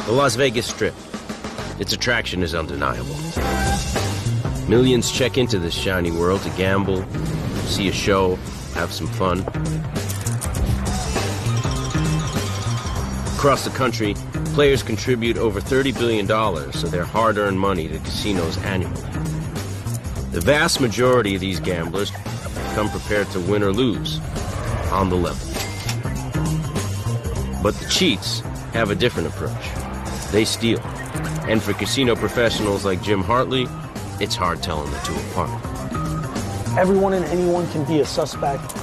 The Las Vegas Strip. Its attraction is undeniable. Millions check into this shiny world to gamble, see a show, have some fun. Across the country, players contribute over $30 billion of their hard-earned money to casinos annually. The vast majority of these gamblers come prepared to win or lose, on the level. But the cheats have a different approach. They steal. And for casino professionals like Jim Hartley, it's hard telling the two apart. Everyone and anyone can be a suspect.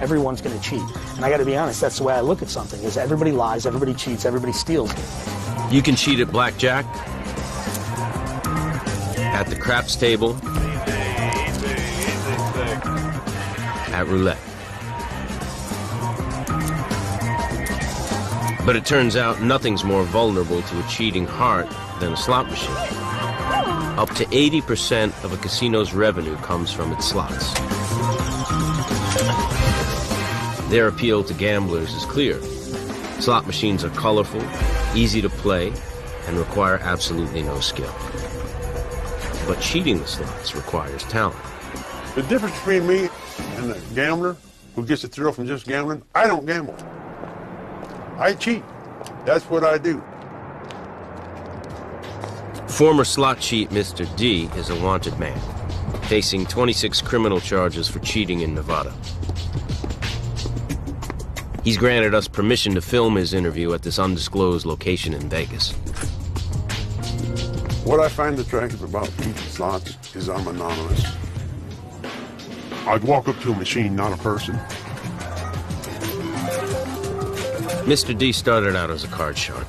Everyone's going to cheat. And I got to be honest, that's the way I look at something, is everybody lies, everybody cheats, everybody steals. You can cheat at blackjack, at the craps table, at roulette. But it turns out nothing's more vulnerable to a cheating heart than a slot machine. Up to 80% of a casino's revenue comes from its slots. Their appeal to gamblers is clear. Slot machines are colorful, easy to play, and require absolutely no skill. But cheating the slots requires talent. The difference between me and the gambler who gets a thrill from just gambling, I don't gamble. I cheat. That's what I do. Former slot cheat Mr. D is a wanted man, facing 26 criminal charges for cheating in Nevada. He's granted us permission to film his interview at this undisclosed location in Vegas. What I find attractive about cheating slots is I'm anonymous. I'd walk up to a machine, not a person. Mr. D started out as a card shark.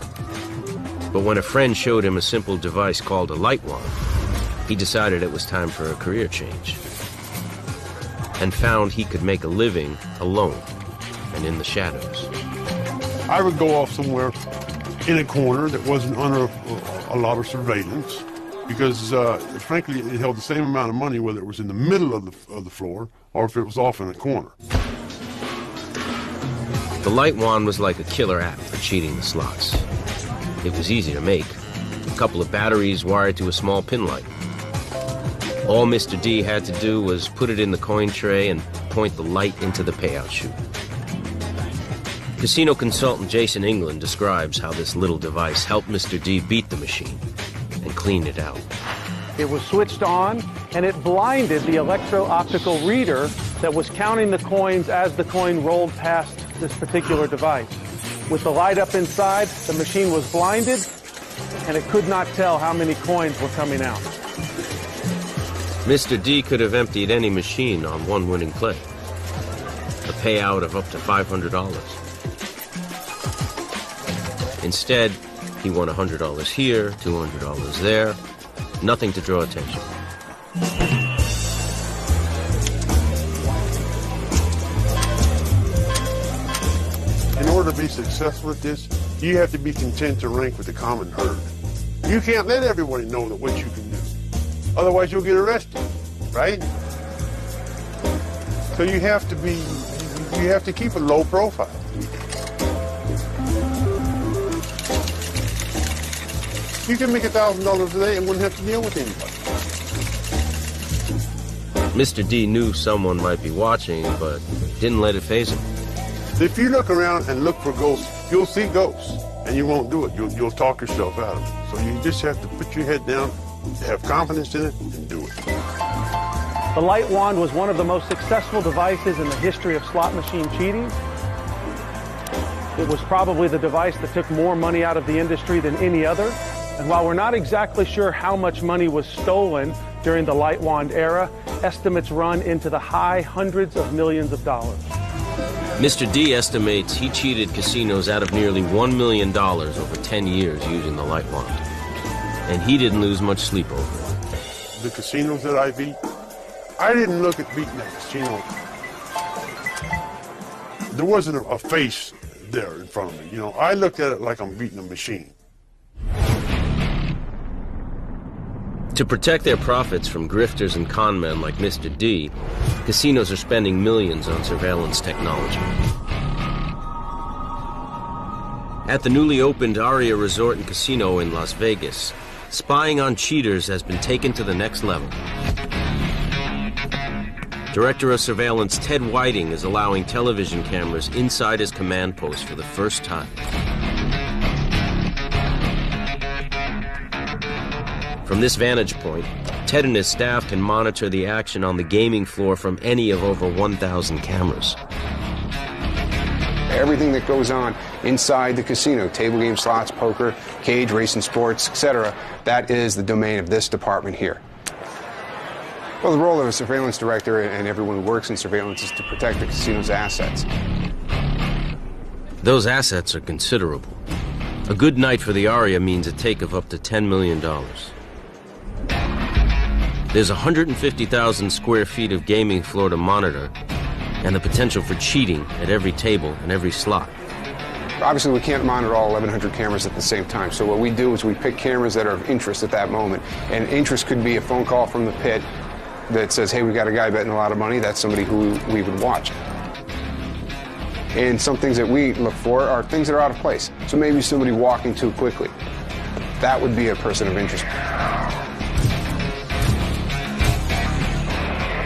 But when a friend showed him a simple device called a light wand, he decided it was time for a career change. And found he could make a living alone and in the shadows. I would go off somewhere in a corner that wasn't under a lot of surveillance because, frankly, it held the same amount of money whether it was in the middle of the floor or if it was off in a corner. The light wand was like a killer app for cheating the slots. It was easy to make. A couple of batteries wired to a small pin light. All Mr. D had to do was put it in the coin tray and point the light into the payout chute. Casino consultant Jason England describes how this little device helped Mr. D beat the machine and clean it out. It was switched on, and it blinded the electro-optical reader that was counting the coins as the coin rolled past this particular device. With the light up inside, the machine was blinded, and it could not tell how many coins were coming out. Mr. D could have emptied any machine on one winning play. A payout of up to $500. Instead, he won $100 here, $200 there. Nothing to draw attention. In order to be successful at this, you have to be content to rank with the common herd. You can't let everybody know that what you can do. Otherwise, you'll get arrested, right? So you have to keep a low profile. You can make $1,000 a day and wouldn't have to deal with anybody. Mr. D knew someone might be watching, but didn't let it faze him. If you look around and look for ghosts, you'll see ghosts, and you won't do it. You'll talk yourself out of it. So you just have to put your head down, have confidence in it, and do it. The light wand was one of the most successful devices in the history of slot machine cheating. It was probably the device that took more money out of the industry than any other. And while we're not exactly sure how much money was stolen during the light wand era, estimates run into the high hundreds of millions of dollars. Mr. D estimates he cheated casinos out of nearly $1 million over 10 years using the light wand. And he didn't lose much sleep over it. The casinos that I beat, I didn't look at beating a casino. There wasn't a face there in front of me. You know, I looked at it like I'm beating a machine. To protect their profits from grifters and con men like Mr. D, casinos are spending millions on surveillance technology. At the newly opened Aria Resort and Casino in Las Vegas, spying on cheaters has been taken to the next level. Director of Surveillance Ted Whiting is allowing television cameras inside his command post for the first time. From this vantage point, Ted and his staff can monitor the action on the gaming floor from any of over 1,000 cameras. Everything that goes on inside the casino, table games, slots, poker, cage, racing sports, etc., that is the domain of this department here. Well, the role of a surveillance director and everyone who works in surveillance is to protect the casino's assets. Those assets are considerable. A good night for the Aria means a take of up to $10 million. There's 150,000 square feet of gaming floor to monitor, and the potential for cheating at every table and every slot. Obviously, we can't monitor all 1,100 cameras at the same time, so what we do is we pick cameras that are of interest at that moment. And interest could be a phone call from the pit that says, hey, we got a guy betting a lot of money. That's somebody who we would watch. And some things that we look for are things that are out of place. So maybe somebody walking too quickly. That would be a person of interest.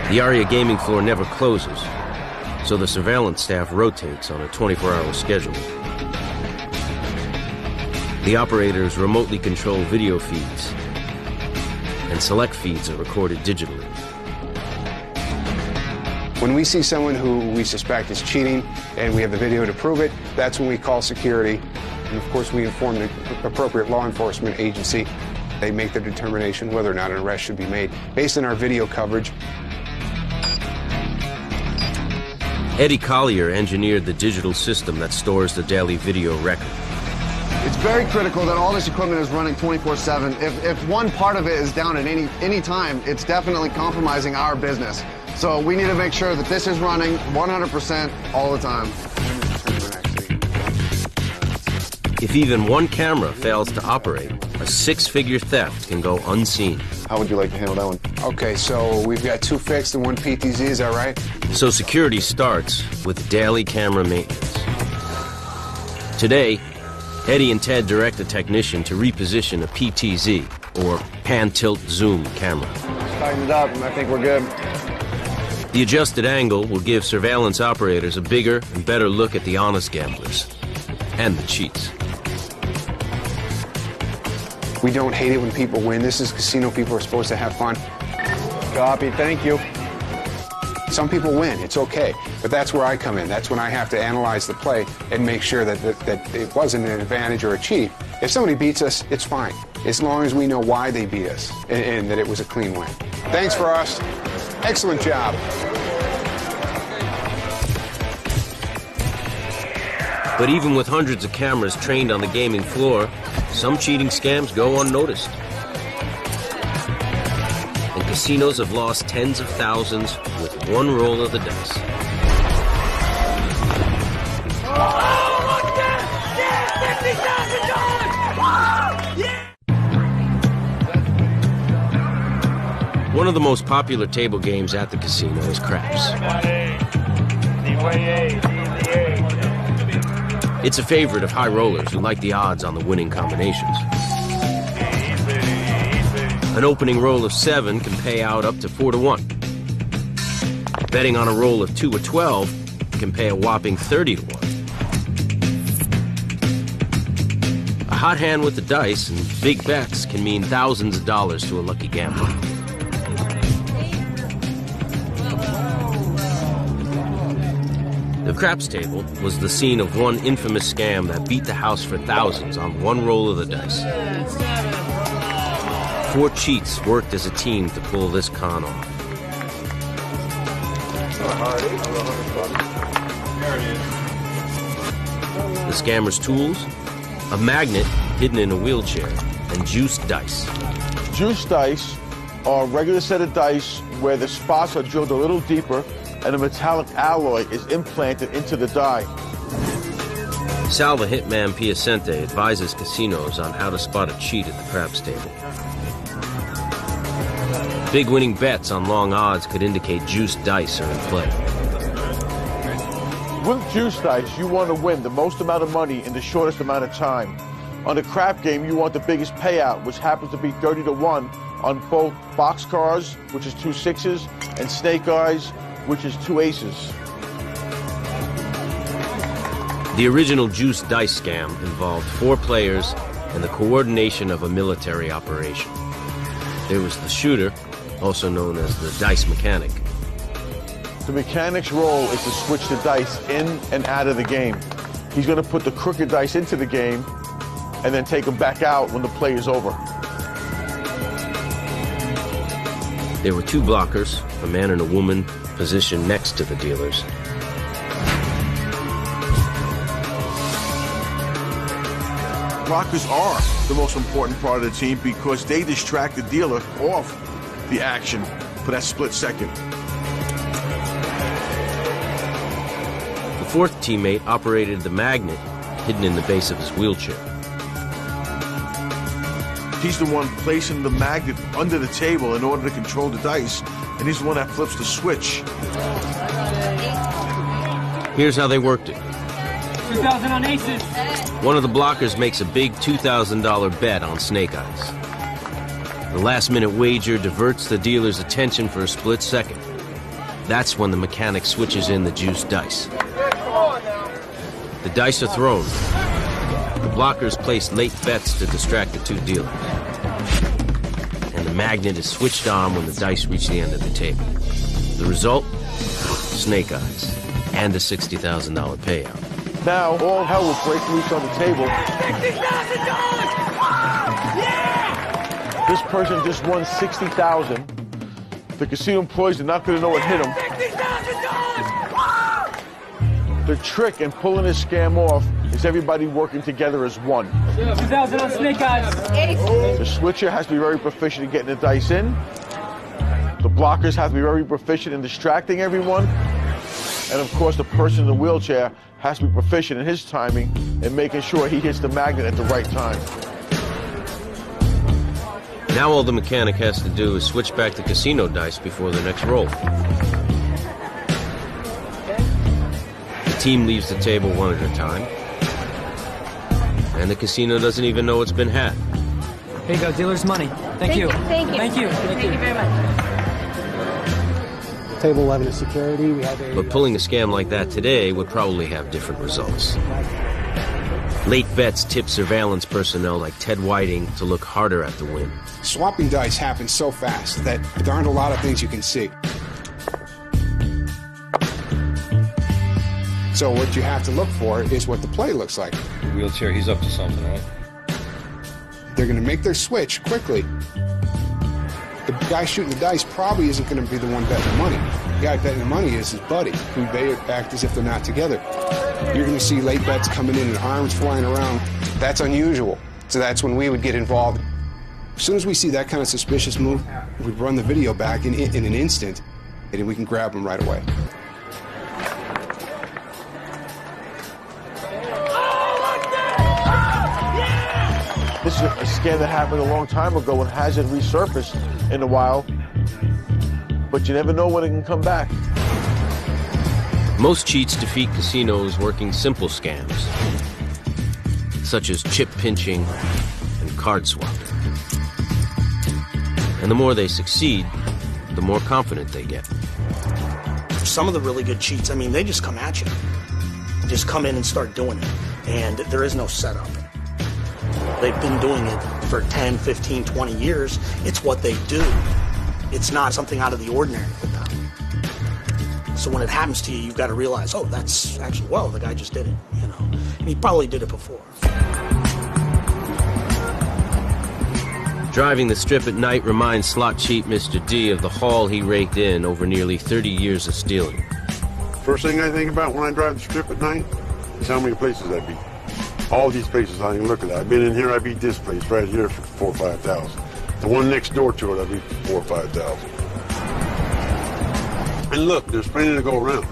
The Aria gaming floor never closes, so the surveillance staff rotates on a 24-hour schedule. The operators remotely control video feeds, and select feeds are recorded digitally. When we see someone who we suspect is cheating and we have the video to prove it, that's when we call security. And of course, we inform the appropriate law enforcement agency. They make their determination whether or not an arrest should be made based on our video coverage. Eddie Collier engineered the digital system that stores the daily video record. It's very critical that all this equipment is running 24/7. If one part of it is down at any time, it's definitely compromising our business. So we need to make sure that this is running 100% all the time. If even one camera fails to operate, a six-figure theft can go unseen. How would you like to handle that one? Okay, so we've got 2 fixed and 1 PTZ, is that right? So security starts with daily camera maintenance. Today, Eddie and Ted direct a technician to reposition a PTZ, or pan-tilt-zoom camera. Tighten it up, and I think we're good. The adjusted angle will give surveillance operators a bigger and better look at the honest gamblers and the cheats. We don't hate it when people win. This is casino. People are supposed to have fun. Copy, thank you. Some people win, it's okay, but that's where I come in. That's when I have to analyze the play and make sure that it wasn't an advantage or a cheat. If somebody beats us, it's fine, as long as we know why they beat us and that it was a clean win. Thanks for us. Excellent job. But even with hundreds of cameras trained on the gaming floor, some cheating scams go unnoticed. And casinos have lost tens of thousands with one roll of the dice. One of the most popular table games at the casino is craps. It's a favorite of high rollers who like the odds on the winning combinations. An opening roll of 7 can pay out up to 4-1. Betting on a roll of 2 or 12 can pay a whopping 30-1. A hot hand with the dice and big bets can mean thousands of dollars to a lucky gambler. The craps table was the scene of one infamous scam that beat the house for thousands on one roll of the dice. 4 cheats worked as a team to pull this con off. The scammer's tools? A magnet hidden in a wheelchair and juiced dice. Juiced dice are a regular set of dice where the spots are drilled a little deeper and a metallic alloy is implanted into the die. Sal the Hitman Piacente advises casinos on how to spot a cheat at the craps table. Big winning bets on long odds could indicate juiced dice are in play. With juice dice, you want to win the most amount of money in the shortest amount of time. On the crap game, you want the biggest payout, which happens to be 30-1 on both boxcars, which is 2 6s, and snake eyes, which is 2 aces. The original juice dice scam involved 4 players and the coordination of a military operation. There was the shooter, also known as the dice mechanic. The mechanic's role is to switch the dice in and out of the game. He's going to put the crooked dice into the game and then take them back out when the play is over. There were 2 blockers, a man and a woman, positioned next to the dealers. Blockers are the most important part of the team because they distract the dealer off the action for that split second. The 4th teammate operated the magnet hidden in the base of his wheelchair. He's the one placing the magnet under the table in order to control the dice, and he's the one that flips the switch. Here's how they worked it. 2,000 on aces. One of the blockers makes a big $2,000 bet on snake eyes. The last-minute wager diverts the dealer's attention for a split second. That's when the mechanic switches in the juice dice. The dice are thrown. The blockers place late bets to distract the 2 dealers. And the magnet is switched on when the dice reach the end of the table. The result? Snake eyes. And a $60,000 payout. Now, all hell will break loose on the table. $60,000! This person just won $60,000. The casino employees are not going to know what hit them. The trick in pulling this scam off is everybody working together as one. 2,000 on snake eyes. The switcher has to be very proficient in getting the dice in. The blockers have to be very proficient in distracting everyone. And of course, the person in the wheelchair has to be proficient in his timing and making sure he hits the magnet at the right time. Now all the mechanic has to do is switch back the casino dice before the next roll. The team leaves the table one at a time. And the casino doesn't even know it's been had. Here you go, dealer's money. Thank you. Thank you. Thank you. Thank you very much. Table 11 is security. We have But pulling a scam like that today would probably have different results. Late bets tip surveillance personnel like Ted Whiting to look harder at the win. Swapping dice happens so fast that there aren't a lot of things you can see. So what you have to look for is what the play looks like. The wheelchair, he's up to something, right? They're going to make their switch quickly. The guy shooting the dice probably isn't going to be the one betting the money. The guy betting the money is his buddy, who they act as if they're not together. You're going to see late bets coming in and arms flying around. That's unusual. So that's when we would get involved. As soon as we see that kind of suspicious move, we'd run the video back in an instant, and we can grab them right away. This is a scam that happened a long time ago and hasn't resurfaced in a while, but you never know when it can come back. Most cheats defeat casinos working simple scams, such as chip pinching and card swapping. And the more they succeed, the more confident they get. some of the really good cheats, I mean, they just come at you. Just come in and start doing it. And there is no setup. They've been doing it for 10, 15, 20 years. It's what they do. It's not something out of the ordinary with them. So when it happens to you, you've got to realize, oh, that's actually, well, the guy just did it, you know. And he probably did it before. Driving the strip at night reminds slot cheat Mr. D of the haul he raked in over nearly 30 years of stealing. First thing I think about when I drive the strip at night is how many places I beat. All these places I can look at. I've been in here, I beat this place right here for 4,000 or 5,000. The one next door to it, I beat for 4,000 or 5,000. And look, there's plenty to go around.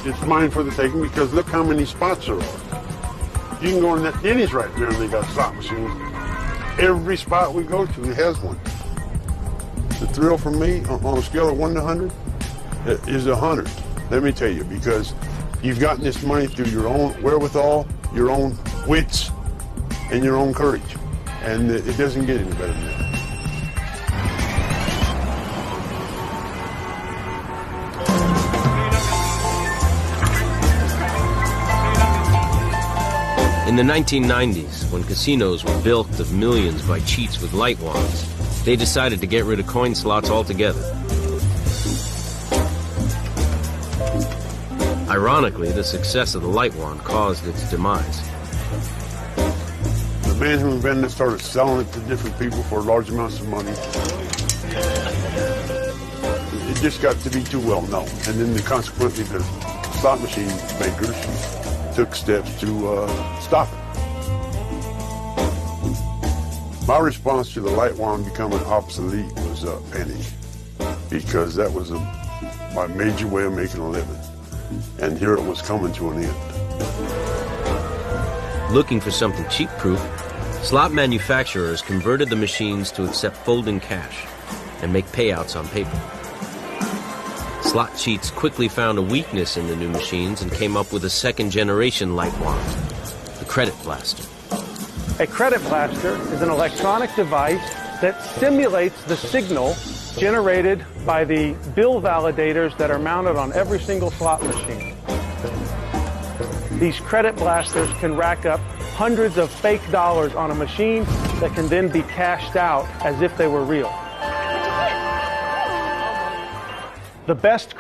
It's mine for the taking because look how many spots there are. You can go in that Denny's right there and they got slot machines. Every spot we go to has one. The thrill for me, on a scale of 1 to 100, is a hunter. Let me tell you, because you've gotten this money through your own wherewithal, your own wits, and your own courage. And it doesn't get any better than that. In the 1990s, when casinos were bilked of millions by cheats with light wands, they decided to get rid of coin slots altogether. Ironically, the success of the light wand caused its demise. The man who invented it started selling it to different people for large amounts of money. It just got to be too well known. And then consequently, the slot machine makers took steps to stop it. My response to the light wand becoming obsolete was a penny, because that was my major way of making a living. And here it was coming to an end. Looking for something cheap-proof, slot manufacturers converted the machines to accept folding cash and make payouts on paper. Slot cheats quickly found a weakness in the new machines and came up with a second-generation light wand, the credit blaster. A credit blaster is an electronic device that simulates the signal generated by the bill validators that are mounted on every single slot machine. These credit blasters can rack up hundreds of fake dollars on a machine that can then be cashed out as if they were real. The best